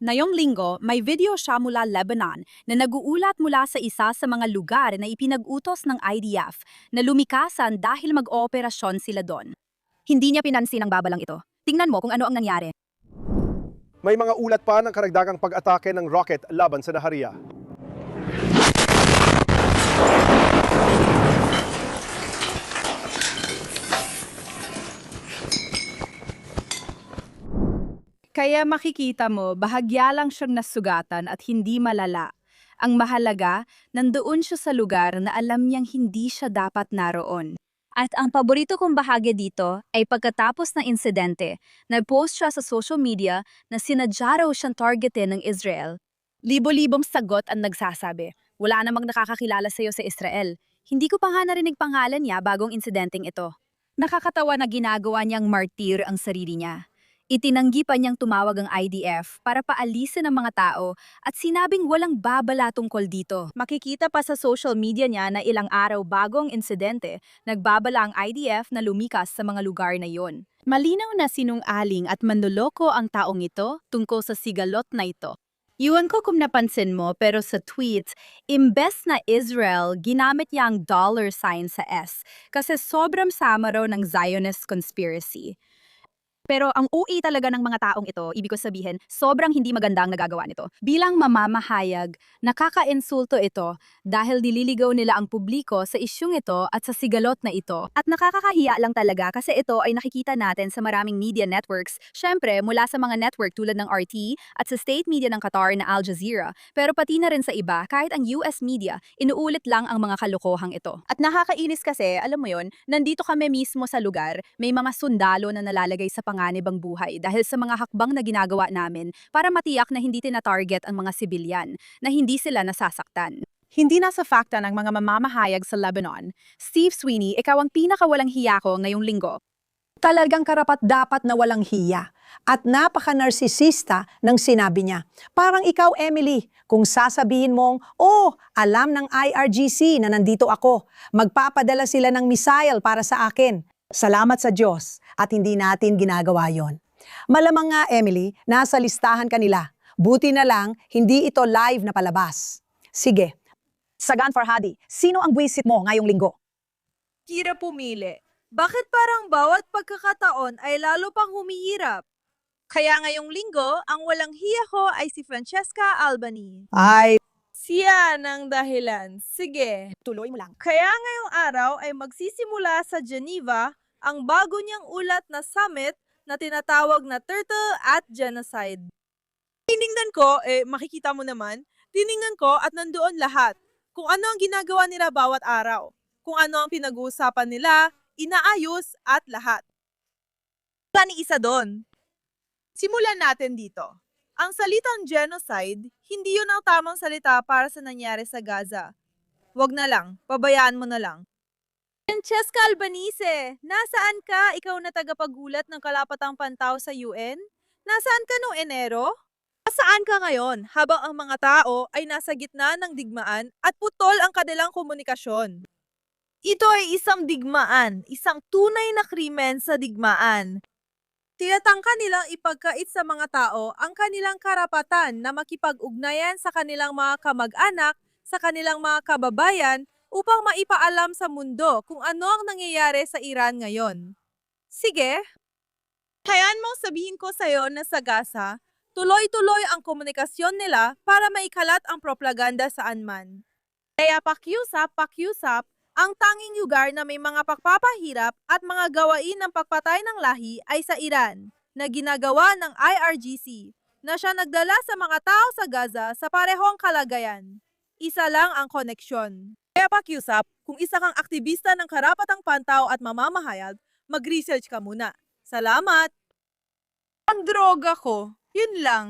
Ngayong linggo, may video siya mula Lebanon na naguulat mula sa isa sa mga lugar na ipinag-utos ng IDF na lumikasan dahil mag-ooperasyon sila doon. Hindi niya pinansin ang babalang ito. Tingnan mo kung ano ang nangyari. May mga ulat pa ng karagdagang pag-atake ng rocket laban sa Nahariya. Kaya makikita mo, bahagya lang siyang nasugatan at hindi malala. Ang mahalaga, nandoon siya sa lugar na alam niyang hindi siya dapat naroon. At ang paborito kong bahagi dito ay pagkatapos ng insidente, nag-post siya sa social media na sinadya raw siyang targetin ng Israel. Libo-libong sagot ang nagsasabi. Wala namang nakakakilala sa iyo sa Israel. Hindi ko pa nga narinig pangalan niya bagong insidenteng ito. Nakakatawa na ginagawa niyang martir ang sarili niya. Itinanggi pa niyang tumawag ang IDF para paalisin ang mga tao at sinabing walang babala tungkol dito. Makikita pa sa social media niya na ilang araw bagong insidente, nagbabala ang IDF na lumikas sa mga lugar na yon. Malinaw na sinungaling at manloloko ang taong ito tungkol sa sigalot na ito. Iwan ko kung napansin mo pero sa tweets, imbes na Israel, ginamit niya ang $sign sa S kasi sobrang sama raw ng Zionist conspiracy. Pero ang UI talaga ng mga taong ito, ibig ko sabihin, sobrang hindi maganda ang nagagawa nito. Bilang mamamahayag, nakaka-insulto ito dahil nililigaw nila ang publiko sa isyung ito at sa sigalot na ito. At nakakahiya lang talaga kasi ito ay nakikita natin sa maraming media networks, syempre mula sa mga network tulad ng RT at sa state media ng Qatar na Al Jazeera. Pero pati na rin sa iba, kahit ang US media, inuulit lang ang mga kalokohang ito. At nakakainis kasi, alam mo yon, nandito kami mismo sa lugar, may mga sundalo na nalalagay sa panganib ang buhay dahil sa mga hakbang na ginagawa namin para matiyak na hindi tina-target ang mga sibilyan, na hindi sila nasasaktan. Hindi nasa fakta ng mga mamamahayag sa Lebanon. Steve Sweeney, ikaw ang pinakawalang hiya ko ngayong linggo. Talagang karapat-dapat na walang hiya. At napaka-narsisista ng sinabi niya. Parang ikaw, Emily, kung sasabihin mong, oh, alam ng IRGC na nandito ako. Magpapadala sila ng missile para sa akin. Salamat sa Diyos at hindi natin ginagawa yon. Malamang nga, Emily, nasa listahan kanila. Buti na lang, hindi ito live na palabas. Sige. Sagan Farhadi, sino ang buwisit mo ngayong linggo? Kira pumili. Bakit parang bawat pagkakataon ay lalo pang humihirap? Kaya ngayong linggo, ang walang hiya ko ay si Francesca Albani. Ay, Siya ng dahilan. Sige. tuloy mo lang. Kaya ngayong araw ay magsisimula sa Geneva ang bago niyang ulat na summit na tinatawag na Turtle at Genocide. Tiningnan ko, makikita mo naman, tiningnan ko at nandoon lahat. Kung ano ang ginagawa nila bawat araw. Kung ano ang pinag-uusapan nila, inaayos at lahat. Wala ni isa doon. Simulan natin dito. Ang salitang genocide, hindi yun ang tamang salita para sa nangyari sa Gaza. Wag na lang, pabayaan mo na lang. Francesca Albanese, nasaan ka? Ikaw na tagapagulat ng Kalapatang Pantaw sa UN? Nasaan ka noong Enero? Saan ka ngayon habang ang mga tao ay nasa gitna ng digmaan at putol ang kanilang komunikasyon? Ito ay isang digmaan, isang tunay na krimen sa digmaan. Tinatangka nilang ipagkait sa mga tao ang kanilang karapatan na makipag-ugnayan sa kanilang mga kamag-anak, sa kanilang mga kababayan upang maipaalam sa mundo kung ano ang nangyayari sa Iran ngayon. Sige, hayaan mong sabihin ko sa'yo na sa Gaza, tuloy-tuloy ang komunikasyon nila para maikalat ang propaganda saan man. Kaya pakiusap, ang tanging lugar na may mga pagpapahirap at mga gawain ng pagpatay ng lahi ay sa Iran, na ginagawa ng IRGC, na siya nagdala sa mga tao sa Gaza sa parehong kalagayan. Isa lang ang koneksyon. Kaya pakiusap, kung isa kang aktivista ng karapatang pantaw at mamamahayag, mag-research ka muna. Salamat! Ang droga ko, yun lang.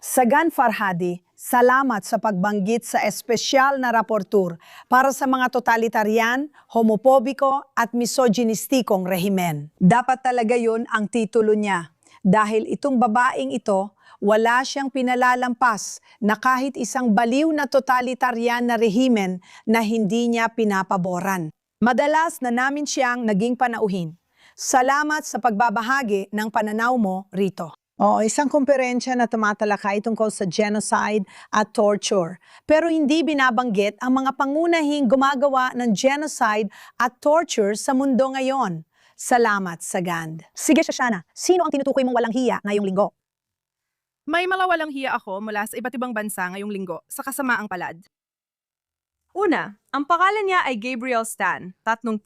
Sagan Farhadi, salamat sa pagbanggit sa espesyal na raportur para sa mga totalitarian, homopobiko at misogynistikong rehimen. Dapat talaga yun ang titulo niya dahil itong babaeng ito, wala siyang pinalalampas na kahit isang baliw na totalitarian na rehimen na hindi niya pinapaboran. Madalas na namin siyang naging panauhin. Salamat sa pagbabahagi ng pananaw mo rito. Isang komperensya na tumatalakay tungkol sa genocide at torture. Pero hindi binabanggit ang mga pangunahing gumagawa ng genocide at torture sa mundo ngayon. Salamat, Sagand. Sige, Shoshana, sino ang tinutukoy mong walang hiya ngayong linggo? May malawalang hiya ako mula sa iba't ibang bansa ngayong linggo sa kasamaang palad. Una, ang pangalan niya ay Gabriel Stan, 39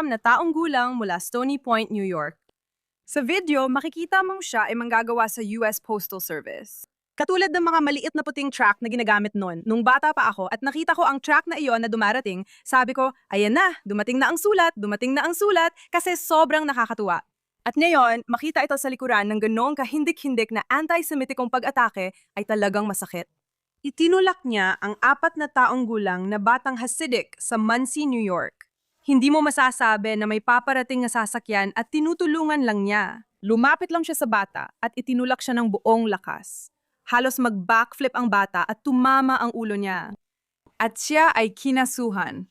na taong gulang mula Stony Point, New York. Sa video, makikita mong siya ay manggagawa sa US Postal Service. Katulad ng mga maliit na puting truck na ginagamit noon, nung bata pa ako at nakita ko ang truck na iyon na dumarating, sabi ko, ayan na, dumating na ang sulat, kasi sobrang nakakatuwa. At ngayon, makita ito sa likuran ng ganoong kahindik-hindik na anti-Semitikong pag-atake ay talagang masakit. Itinulak niya ang 4 na taong gulang na batang Hasidic sa Muncie, New York. Hindi mo masasabi na may paparating na sasakyan at tinutulungan lang niya. Lumapit lang siya sa bata at itinulak siya ng buong lakas. Halos mag-backflip ang bata at tumama ang ulo niya. At siya ay kinasuhan.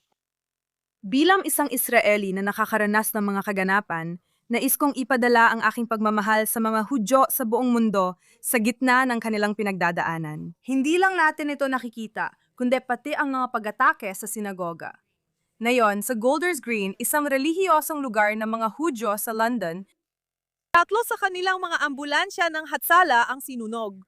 Bilang isang Israeli na nakakaranas ng mga kaganapan, nais kong ipadala ang aking pagmamahal sa mga Hudyo sa buong mundo sa gitna ng kanilang pinagdadaanan. Hindi lang natin ito nakikita, kundi pati ang mga pag-atake sa sinagoga. Ngayon, sa Golders Green, isang relihiyosong lugar ng mga Hudyo sa London, 3 sa kanilang mga ambulansya ng Hatsala ang sinunog.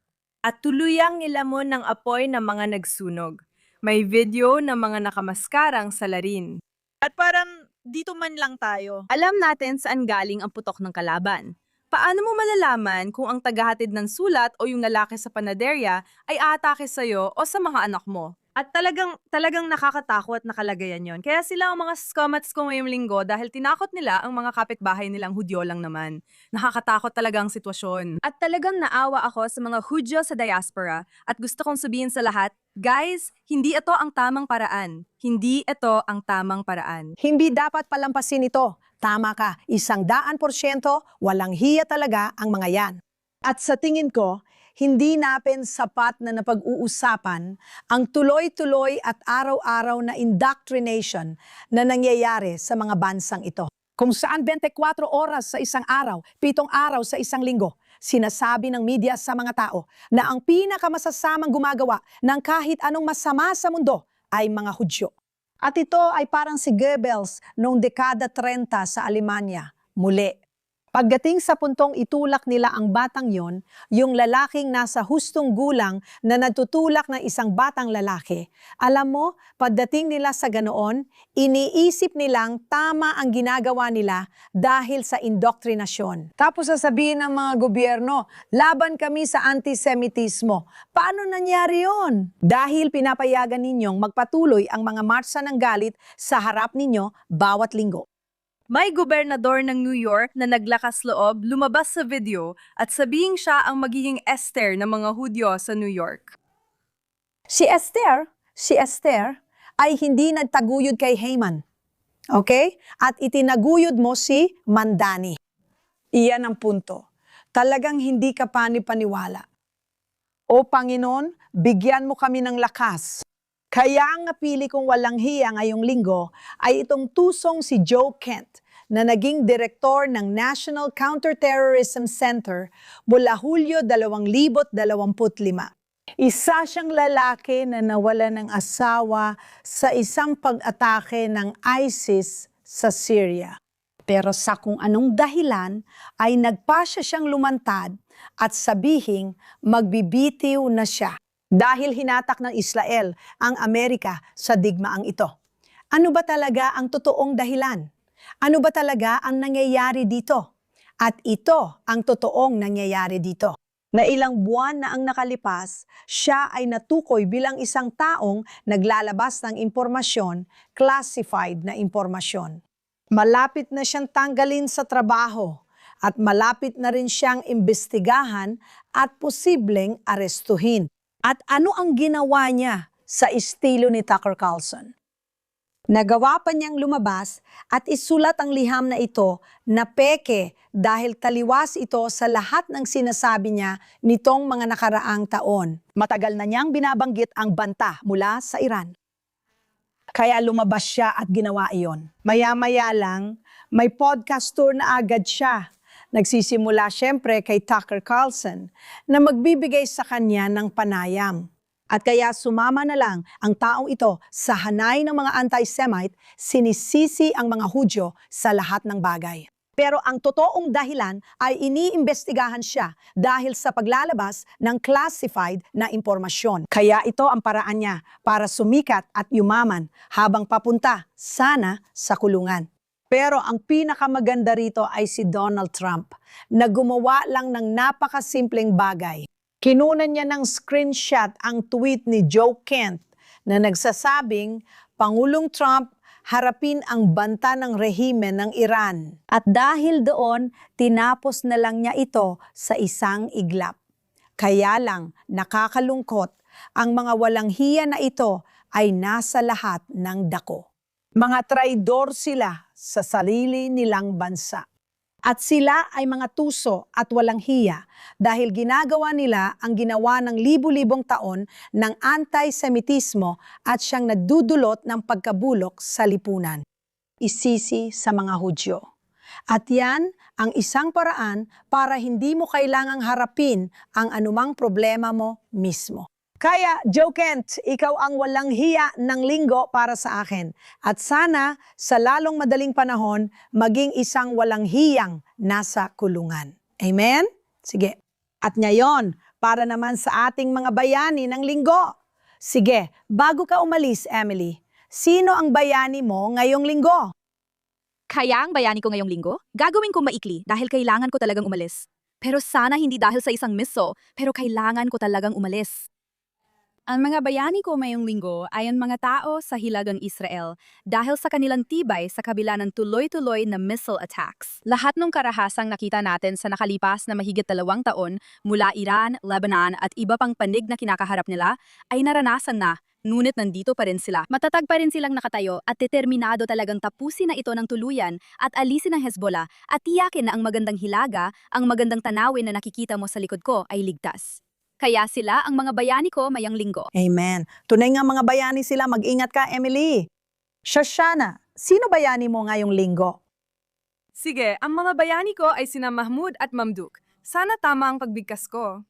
at tuluyang nilamon ng apoy ng mga nagsunog. May video ng mga nakamaskarang salarin. At parang dito man lang tayo. Alam natin saan galing ang putok ng kalaban. Paano mo malalaman kung ang tagahatid ng sulat o yung lalaki sa panaderya ay aatake sa'yo o sa mga anak mo? At talagang nakakatakot na kalagayan yon. Kaya sila ang mga scumats ko ngayong linggo dahil tinakot nila ang mga kapitbahay nilang Hudyo lang naman. Nakakatakot talaga ang sitwasyon. At talagang naawa ako sa mga Hudyo sa diaspora at gusto kong sabihin sa lahat, guys, hindi ito ang tamang paraan. Hindi ito ang tamang paraan. Hindi dapat palampasin ito Tama ka, 100% walang hiya talaga ang mga yan. At sa tingin ko, hindi natin sapat na napag-uusapan ang tuloy-tuloy at araw-araw na indoctrination na nangyayari sa mga bansang ito. Kung saan 24 oras sa isang araw, 7 araw sa isang linggo, sinasabi ng media sa mga tao na ang pinakamasasamang gumagawa ng kahit anong masama sa mundo ay mga Hudyo. At ito ay parang si Goebbels noong dekada 30 sa Alemanya. Muli, pagdating sa puntong itulak nila ang batang yon, yung lalaking nasa hustong gulang na nagtutulak ng isang batang lalaki, alam mo, pagdating nila sa ganoon, iniisip nilang tama ang ginagawa nila dahil sa indoktrinasyon. Tapos sasabihin ng mga gobyerno, laban kami sa antisemitismo. Paano nangyari yon? Dahil pinapayagan ninyong magpatuloy ang mga marsa ng galit sa harap ninyo bawat linggo. May gobernador ng New York na naglakas loob lumabas sa video at sabihing siya ang magiging Esther ng mga Hudyo sa New York. Si Esther ay hindi nagtaguyod kay Haman. Okay? At itinaguyod mo si Mandani. Iyan ang punto. Talagang hindi ka panipaniwala. O Panginoon, bigyan mo kami ng lakas. Kaya ang napili kong walang hiya ngayong linggo ay itong tusong si Joe Kent na naging direktor ng National Counterterrorism Center mula Hulyo 2025. Isa siyang lalaki na nawala ng asawa sa isang pag-atake ng ISIS sa Syria. Pero sa kung anong dahilan ay nagpasya siyang lumantad at sabihing magbibitiw na siya. Dahil hinatak ng Israel ang Amerika sa digmaang ito. Ano ba talaga ang totoong dahilan? Ano ba talaga ang nangyayari dito? At ito ang totoong nangyayari dito. Na ilang buwan na ang nakalipas, siya ay natukoy bilang isang taong naglalabas ng impormasyon, classified na impormasyon. Malapit na siyang tanggalin sa trabaho at malapit na rin siyang imbestigahan at posibleng arestuhin. At ano ang ginawa niya sa estilo ni Tucker Carlson? Nagawa pa niyang lumabas at isulat ang liham na ito na peke dahil taliwas ito sa lahat ng sinasabi niya nitong mga nakaraang taon. Matagal na niyang binabanggit ang banta mula sa Iran. Kaya lumabas siya at ginawa iyon. Maya-maya lang, may podcast tour na agad siya. Nagsisimula siyempre kay Tucker Carlson na magbibigay sa kanya ng panayam. At kaya sumama na lang ang taong ito sa hanay ng mga anti-Semite, sinisisi ang mga Hudyo sa lahat ng bagay. Pero ang totoong dahilan ay iniimbestigahan siya dahil sa paglalabas ng classified na impormasyon. Kaya ito ang paraan niya para sumikat at yumaman habang papunta sana sa kulungan. Pero ang pinakamaganda rito ay si Donald Trump na gumawa lang ng napakasimpleng bagay. Kinunan niya ng screenshot ang tweet ni Joe Kent na nagsasabing, Pangulong Trump, harapin ang banta ng rehimen ng Iran. At dahil doon, tinapos na lang niya ito sa isang iglap. Kaya lang, nakakalungkot, ang mga walang hiya na ito ay nasa lahat ng dako. Mga traidor sila sa sarili nilang bansa. At sila ay mga tuso at walang hiya dahil ginagawa nila ang ginawa ng libu-libong taon ng anti-Semitismo at siyang nagdudulot ng pagkabulok sa lipunan. Isisi sa mga Hudyo. At yan ang isang paraan para hindi mo kailangang harapin ang anumang problema mo mismo. Kaya, Joe Kent, ikaw ang walang hiya ng linggo para sa akin. At sana, sa lalong madaling panahon, maging isang walang hiyang nasa kulungan. Amen? Sige. At ngayon, para naman sa ating mga bayani ng linggo. Sige, bago ka umalis, Emily, sino ang bayani mo ngayong linggo? Kaya ang bayani ko ngayong linggo, gagawin kong maikli dahil kailangan ko talagang umalis. Pero sana hindi dahil sa isang miso, pero kailangan ko talagang umalis. Ang mga bayani ko ngayong linggo ay ang mga tao sa Hilagang Israel dahil sa kanilang tibay sa kabila ng tuloy-tuloy na missile attacks. Lahat ng karahasang nakita natin sa nakalipas na mahigit 2 taon mula Iran, Lebanon at iba pang panig na kinakaharap nila ay naranasan na. Ngunit nandito pa rin sila. Matatag pa rin silang nakatayo at determinado talagang tapusin na ito ng tuluyan at alisin ang Hezbollah at tiyakin na ang magandang hilaga, ang magandang tanawin na nakikita mo sa likod ko ay ligtas. Kaya sila ang mga bayani ko mayang linggo. Amen. Tunay nga mga bayani sila. Mag-ingat ka, Emily. Shoshana, sino bayani mo ngayong linggo? Sige, ang mga bayani ko ay sina Mahmoud at Mamduk. Sana tama ang pagbigkas ko.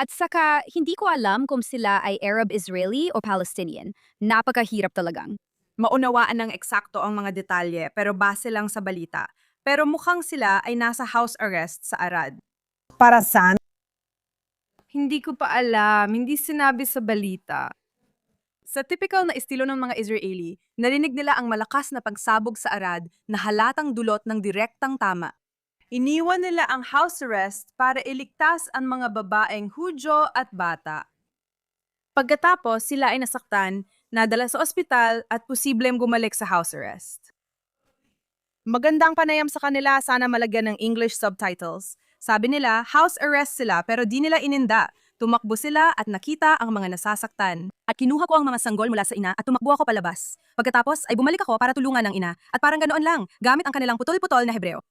At saka, hindi ko alam kung sila ay Arab-Israeli o Palestinian. Napakahirap talagang. Maunawaan ng eksakto ang mga detalye pero base lang sa balita. Pero mukhang sila ay nasa house arrest sa Arad. Para saan? Hindi ko pa alam, hindi sinabi sa balita. Sa typical na estilo ng mga Israeli, narinig nila ang malakas na pagsabog sa Arad na halatang dulot ng direktang tama. Iniwan nila ang house arrest para iligtas ang mga babaeng Hudyo at bata. Pagkatapos, sila ay nasaktan, nadala sa ospital at posibleng gumalik sa house arrest. Magandang panayam sa kanila, sana malagyan ng English subtitles. Sabi nila, house arrest sila pero di nila ininda. Tumakbo sila at nakita ang mga nasasaktan. At kinuha ko ang mga sanggol mula sa ina at tumakbo ako palabas. Pagkatapos ay bumalik ako para tulungan ang ina at parang ganoon lang, gamit ang kanilang putol-putol na Hebreo.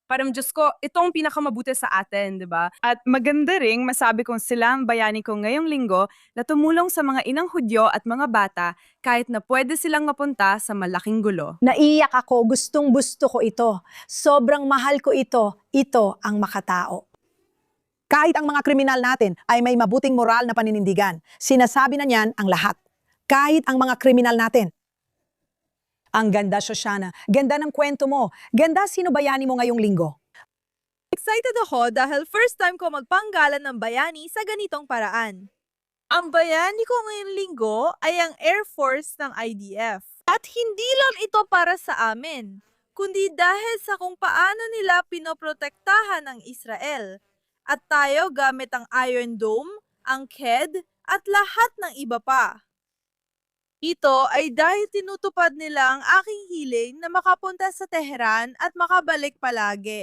Parang Diyos ko, itong pinakamabuti sa atin, di ba? At maganda ring masabi kong sila ang bayani ko ngayong linggo na tumulong sa mga inang Hudyo at mga bata kahit na pwede silang mapunta sa malaking gulo. Naiyak ako, gustong-gusto ko ito. Sobrang mahal ko ito. Ito ang makatao. Kahit ang mga kriminal natin ay may mabuting moral na paninindigan, sinasabi na niyan ang lahat. Kahit ang mga kriminal natin. Ang ganda, Shoshana. Ganda ng kwento mo. Ganda, sino bayani mo ngayong linggo? Excited ako dahil first time ko magpanggalan ng bayani sa ganitong paraan. Ang bayani ko ngayong linggo ay ang Air Force ng IDF. At hindi lang ito para sa amin, kundi dahil sa kung paano nila pinoprotektahan ng Israel. At tayo gamit ang Iron Dome, ang KED, at lahat ng iba pa. Ito ay dahil tinutupad nila ang aking hiling na makapunta sa Tehran at makabalik palagi.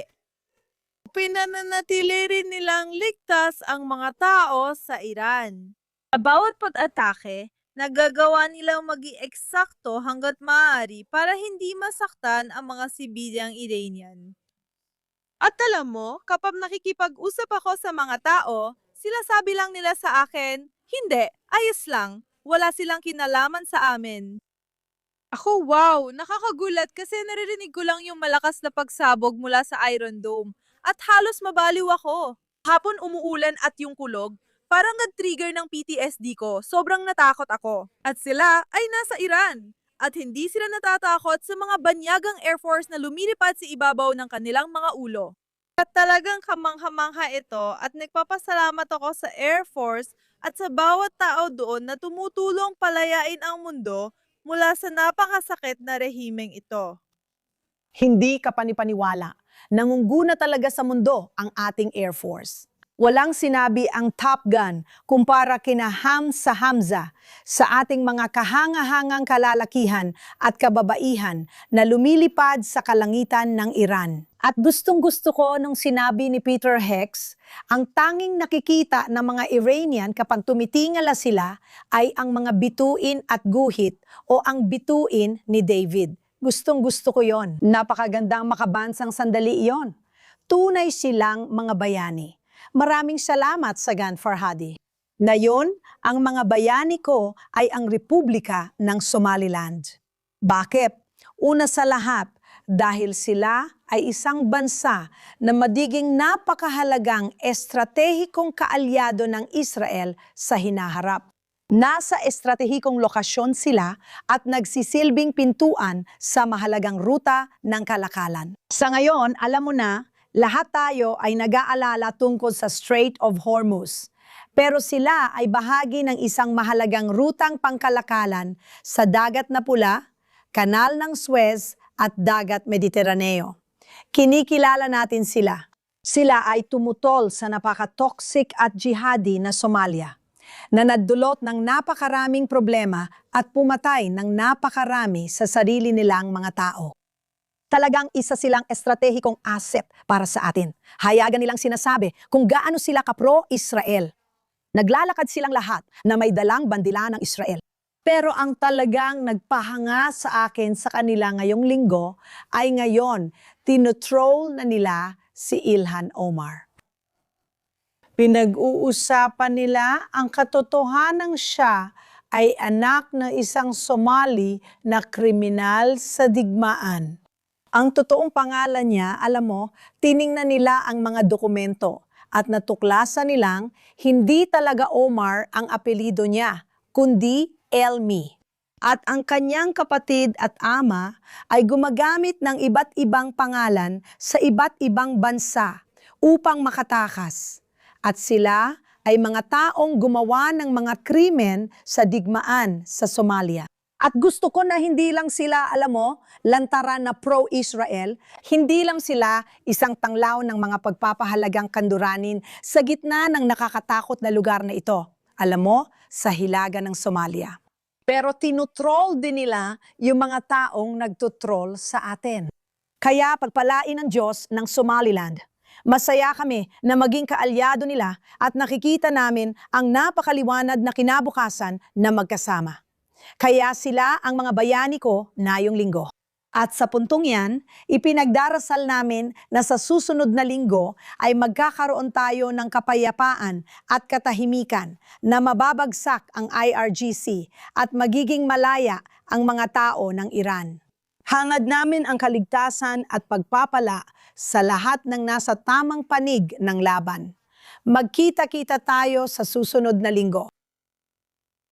Pinananatili rin nilang ligtas ang mga tao sa Iran. Sa bawat pag-atake, nagagawa nilang maging eksakto hanggat maaari para hindi masaktan ang mga sibilyang Iranian. At alam mo, kapag nakikipag-usap ako sa mga tao, sila sabi lang nila sa akin, hindi, ayos lang. Wala silang kinalaman sa amin. Ako, wow! Nakakagulat kasi naririnig ko lang yung malakas na pagsabog mula sa Iron Dome at halos mabaliw ako. Hapon umuulan at yung kulog, parang nag-trigger ng PTSD ko. Sobrang natakot ako. At sila ay nasa Iran. At hindi sila natatakot sa mga banyagang Air Force na lumilipad sa ibabaw ng kanilang mga ulo. At talagang kamangha-mangha ito at nagpapasalamat ako sa Air Force at sa bawat tao doon na tumutulong palayain ang mundo mula sa napakasakit na rehimeng ito. Hindi ka panipaniwala. Nangungguna talaga sa mundo ang ating Air Force. Walang sinabi ang Top Gun kumpara kina Hamza sa ating mga kahanga-hangang kalalakihan at kababaihan na lumilipad sa kalangitan ng Iran. At gustong-gusto ko nung sinabi ni Peter Hex, ang tanging nakikita ng mga Iranian kapag tumitingala sila ay ang mga bituin at guhit o ang bituin ni David. Gustong-gusto ko yon. Napakagandang makabansang sandali iyon. Tunay silang mga bayani. Maraming salamat sa Gan Farhadi. Ngayon, ang mga bayani ko ay ang Republika ng Somaliland. Bakit? Una sa lahat, dahil sila ay isang bansa na magiging napakahalagang estratehikong kaalyado ng Israel sa hinaharap. Nasa estratehikong lokasyon sila at nagsisilbing pintuan sa mahalagang ruta ng kalakalan. Sa ngayon, alam mo na, lahat tayo ay nag-aalala tungkol sa Strait of Hormuz. Pero sila ay bahagi ng isang mahalagang rutang pangkalakalan sa Dagat na Pula, Kanal ng Suez at Dagat Mediteraneo. Kinikilala natin sila. Sila ay tumutol sa napaka-toxic at jihadi na Somalia. na nagdulot ng napakaraming problema at pumatay ng napakarami sa sarili nilang mga tao. Talagang isa silang estratehikong asset para sa atin. Hayagan nilang sinasabi kung gaano sila kapro-Israel. Naglalakad silang lahat na may dalang bandila ng Israel. Pero ang talagang nagpahanga sa akin sa kanila ngayong linggo ay ngayon, tinotroll na nila si Ilhan Omar. Pinag-uusapan nila ang katotohanang siya ay anak ng isang Somali na kriminal sa digmaan. Ang totoong pangalan niya, alam mo, tiningnan nila ang mga dokumento at natuklasan nilang hindi talaga Omar ang apelido niya, kundi Elmi. At ang kanyang kapatid at ama ay gumagamit ng iba't ibang pangalan sa iba't ibang bansa upang makatakas. At sila ay mga taong gumawa ng mga krimen sa digmaan sa Somalia. At gusto ko na hindi lang sila, alam mo, lantaran na pro-Israel, hindi lang sila isang tanglaw ng mga pagpapahalagang kanduranin sa gitna ng nakakatakot na lugar na ito. Alam mo, sa hilaga ng Somalia. Pero tinutroll din nila yung mga taong nagtutroll sa atin. Kaya pagpalain ng Diyos ng Somaliland. Masaya kami na maging kaalyado nila at nakikita namin ang napakaliwanag na kinabukasan na magkasama. Kaya sila ang mga bayani ko ngayong linggo. At sa puntong yan, ipinagdarasal namin na sa susunod na linggo ay magkakaroon tayo ng kapayapaan at katahimikan na mababagsak ang IRGC at magiging malaya ang mga tao ng Iran. Hangad namin ang kaligtasan at pagpapala sa lahat ng nasa tamang panig ng laban. Magkita-kita tayo sa susunod na linggo.